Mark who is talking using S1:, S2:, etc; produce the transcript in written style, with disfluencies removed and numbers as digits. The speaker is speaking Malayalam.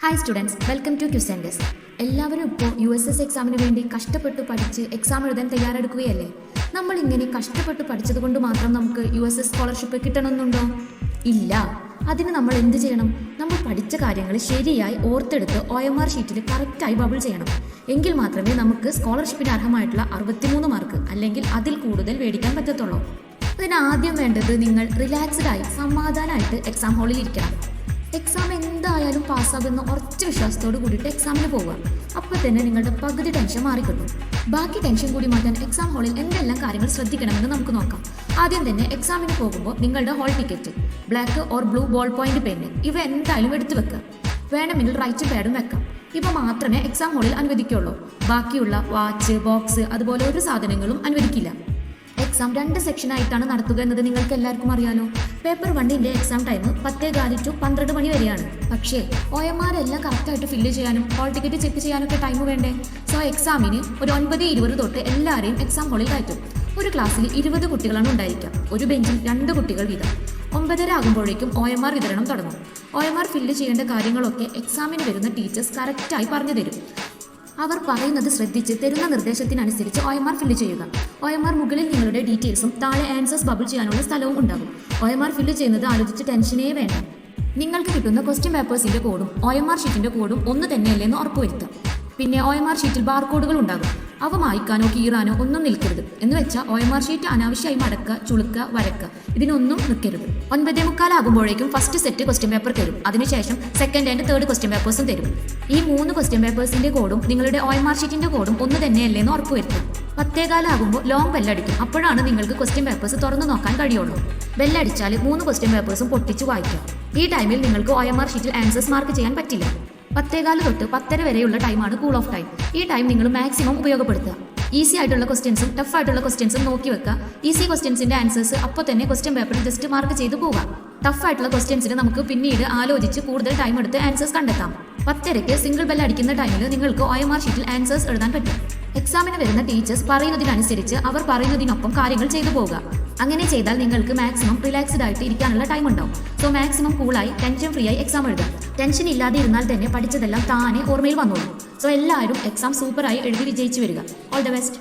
S1: ഹായ് സ്റ്റുഡൻസ്, വെൽക്കം ടു ക്യുസെൻഡസ്. എല്ലാവരും ഇപ്പോൾ USS എക്സാമിന് വേണ്ടി കഷ്ടപ്പെട്ട് പഠിച്ച് എക്സാം എഴുതാൻ തയ്യാറെടുക്കുകയല്ലേ. നമ്മൾ ഇങ്ങനെ കഷ്ടപ്പെട്ട് പഠിച്ചത് കൊണ്ട് മാത്രം നമുക്ക് USS സ്കോളർഷിപ്പ് കിട്ടണമെന്നുണ്ടോ? ഇല്ല. അതിന് നമ്മൾ എന്ത് ചെയ്യണം? നമ്മൾ പഠിച്ച കാര്യങ്ങൾ ശരിയായി ഓർത്തെടുത്ത് OMR ഷീറ്റിൽ കറക്റ്റായി ബബിൾ ചെയ്യണം. എങ്കിൽ മാത്രമേ നമുക്ക് സ്കോളർഷിപ്പിന് അർഹമായിട്ടുള്ള 63 മാർക്ക് അല്ലെങ്കിൽ അതിൽ കൂടുതൽ മേടിക്കാൻ പറ്റത്തുള്ളൂ. അതിന് ആദ്യം വേണ്ടത് നിങ്ങൾ റിലാക്സ്ഡായി സമാധാനമായിട്ട് എക്സാം ഹാളിൽ ഇരിക്കണം. എക്സാം എന്തായാലും പാസ്സാകുന്ന ഉറച്ച വിശ്വാസത്തോട് കൂടിയിട്ട് എക്സാമിന് പോവുക. അപ്പോൾ തന്നെ നിങ്ങളുടെ പകുതി ടെൻഷൻ മാറിക്കിട്ടും. ബാക്കി ടെൻഷൻ കൂടി മാറ്റാൻ എക്സാം ഹാളിൽ എന്തെല്ലാം കാര്യങ്ങൾ ശ്രദ്ധിക്കണമെന്ന് നമുക്ക് നോക്കാം. ആദ്യം തന്നെ എക്സാമിന് പോകുമ്പോൾ നിങ്ങളുടെ hall ticket, black or blue ball point pen ഇവ എന്തായാലും എടുത്തു വെക്കുക. വേണമെങ്കിൽ റൈറ്റ് പാഡും വെക്കാം. ഇവ മാത്രമേ എക്സാം ഹാളിൽ അനുവദിക്കുള്ളൂ. ബാക്കിയുള്ള വാച്ച്, ബോക്സ് അതുപോലെ ഒരു സാധനങ്ങളും അനുവദിക്കില്ല. എക്സാം 2 സെക്ഷനായിട്ടാണ് നടത്തുക എന്നത് നിങ്ങൾക്ക് എല്ലാവർക്കും അറിയാലോ. പേപ്പർ 1ന്റെ എക്സാം ടൈം 10:15 to 12 മണി വരെയാണ്. പക്ഷേ OMR എല്ലാം കറക്റ്റായിട്ട് ഫില്ല് ചെയ്യാനും ഹാൾ ടിക്കറ്റ് ചെക്ക് ചെയ്യാനൊക്കെ ടൈം വേണ്ടേ? സോ എക്സാമിന് ഒരു 9:20 തൊട്ട് എല്ലാവരെയും എക്സാം ഹാളിൽ കയറ്റും. ഒരു ക്ലാസ്സിൽ 20 കുട്ടികളാണ് ഉണ്ടായിരിക്കുക. ഒരു ബെഞ്ചിൽ 2 കുട്ടികൾ വീതം. 9:30 ആകുമ്പോഴേക്കും OMR വിതരണം തുടങ്ങും. OMR ഫില്ല് ചെയ്യേണ്ട കാര്യങ്ങളൊക്കെ എക്സാമിന് വരുന്ന ടീച്ചേഴ്സ് കറക്റ്റായി പറഞ്ഞു തരും. അവർ പറയുന്നത് ശ്രദ്ധിച്ച് തരുന്ന നിർദ്ദേശത്തിനനുസരിച്ച് OMR ഫില്ല് ചെയ്യുക. OMR മുകളിൽ നിങ്ങളുടെ ഡീറ്റെയിൽസും താഴെ ആൻസേഴ്സ് ബബിൾ ചെയ്യാനുള്ള സ്ഥലവും ഉണ്ടാകും. OMR ഫില്ല് ചെയ്യുന്നത് ആലോചിച്ച് ടെൻഷനേ വേണ്ട. നിങ്ങൾക്ക് കിട്ടുന്ന ക്വസ്റ്റ്യൻ പേപ്പേഴ്സിന്റെ കോഡും OMR ഷീറ്റിന്റെ കോഡും ഒന്ന് തന്നെയല്ലെന്ന് ഉറപ്പുവരുത്തുക. പിന്നെ OMR ഷീറ്റിൽ ബാർകോഡുകൾ ഉണ്ടാകും. അവ മായ്ക്കാനോ കീറാനോ ഒന്നും നിൽക്കരുത്. എന്ന് വെച്ചാൽ OMR ഷീറ്റ് അനാവശ്യമായി മടക്കുക, ചുളുക്കുക, വരക്കുക ഇതിനൊന്നും നിൽക്കരുത്. 9:45 ആകുമ്പോഴേക്കും ഫസ്റ്റ് സെറ്റ് ക്വസ്റ്റ്യൻ പേപ്പർ തരും. അതിനുശേഷം സെക്കൻഡ് ആൻഡ് തേർഡ് ക്വസ്റ്റ്യൻ പേപ്പേഴ്സും തരും. ഈ 3 ക്വസ്റ്റ്യൻ പേപ്പേഴ്സിന്റെ കോഡും നിങ്ങളുടെ OMR ഷീറ്റിന്റെ കോഡും ഒന്ന് തന്നെയല്ലേന്ന് ഉറപ്പുവരുത്തും. 10:15 ആകുമ്പോൾ ലോങ് ബെല്ലടിക്കും. അപ്പോഴാണ് നിങ്ങൾക്ക് ക്വസ്റ്റ്യൻ പേപ്പേഴ്സ് തുറന്നു നോക്കാൻ കഴിയുള്ളൂ. ബെല്ലടിച്ചാൽ 3 ക്വസ്റ്റ്യൻ പേപ്പേഴ്സും പൊട്ടിച്ച് വായിക്കാം. ഈ ടൈമിൽ നിങ്ങൾക്ക് OMR ഷീറ്റിൽ ആൻസേഴ്സ് മാർക്ക് ചെയ്യാൻ പറ്റില്ല. 10:15 തൊട്ട് 10:30 വരെയുള്ള ടൈമാണ് കൂൾ ഓഫ് ടൈം. ഈ ടൈം നിങ്ങൾ മാക്സിമം ഉപയോഗപ്പെടുത്തുക. ഈസി ആയിട്ടുള്ള ക്വസ്റ്റ്യൻസും ടഫ് ആയിട്ടുള്ള ക്വസ്റ്റ്യൻസും നോക്കി വെക്കുക. ഈസി ക്വസ്റ്റ്യൻസിന്റെ ആൻസേഴ്സ് അപ്പോൾ തന്നെ ക്വസ്റ്റ്യൻ പേപ്പറിൽ ജസ്റ്റ് മാർക്ക് ചെയ്ത് പോകാം. ടഫ് ആയിട്ടുള്ള ക്വസ്റ്റ്യൻസിന് നമുക്ക് പിന്നീട് ആലോചിച്ച് കൂടുതൽ ടൈം എടുത്ത് ആൻസേഴ്സ് കണ്ടെത്താം. 10:30 സിംഗിൾ ബെൽ അടിക്കുന്ന ടൈമിൽ നിങ്ങൾക്ക് OMR ഷീറ്റിൽ ആൻസേഴ്സ് എഴുതാൻ പറ്റും. എക്സാമിന് വരുന്ന ടീച്ചേഴ്സ് പറയുന്നതിനനുസരിച്ച് അവർ പറയുന്നതിനൊപ്പം കാര്യങ്ങൾ ചെയ്തു പോകുക. അങ്ങനെ ചെയ്താൽ നിങ്ങൾക്ക് മാക്സിമം റിലാക്സ്ഡ് ആയിട്ട് ഇരിക്കാനുള്ള ടൈം ഉണ്ടാവും. സോ മാക്സിമം കൂളായി ടെൻഷൻ ഫ്രീ ആയി എക്സാം എഴുതാം. ടെൻഷൻ ഇല്ലാതെ ഇരുന്നാൽ തന്നെ പഠിച്ചതെല്ലാം താനെ ഓർമ്മയിൽ വന്നോളൂ. സോ എല്ലാവരും എക്സാം സൂപ്പറായി എഴുതി വിജയിച്ചു വരിക. All the best.